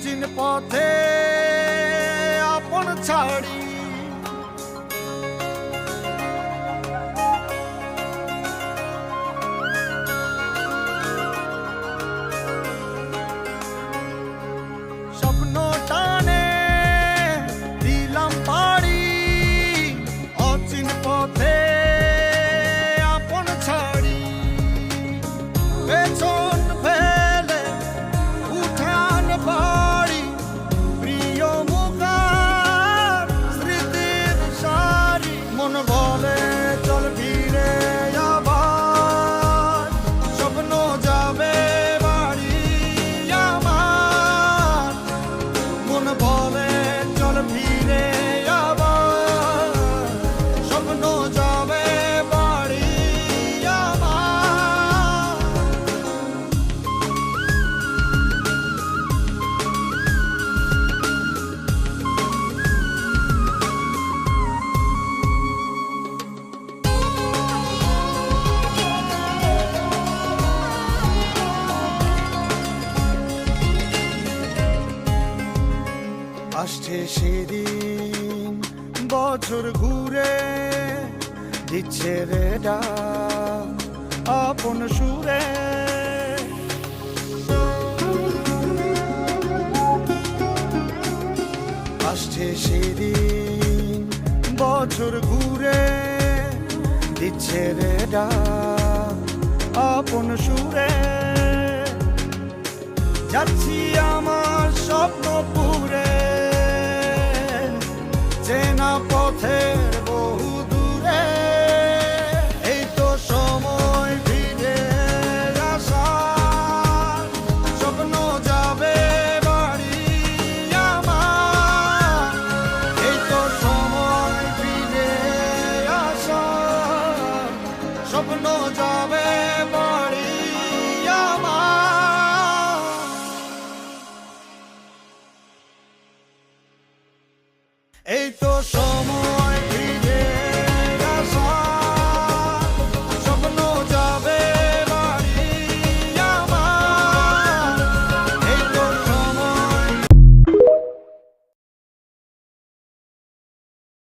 অচিন পথে আপন ছাড়ি স্বপ্ন টানে দিলাম পাড়ি অচিন পথে আপন ছাড়ি পেছন ফেলে উঠান বাড়ি প্রিয় মুখার স্মৃতির সারি মন বলে চল ফিরে আবার স্বপ্ন যাবে বাড়ি আমার মন বলে চল ফিরে আবার স্বপ্ন যাবে বাড়ি আমার আসছে সেদিন বছর ঘুরে দিচ্ছে রে ডাক আপন সুরে আসছে সেদিন বছর ঘুরে দিচ্ছে রে ডাক আপন সুরে যাচ্ছি আমার স্বপ্ন পুরে চেনা পথের বহু দূরে এই তো সময় ফিরে আসার স্বপ্ন যাবে বাড়ি আমার এই তো সময় ফিরে আসার স্বপ্ন যাবে বাড়ি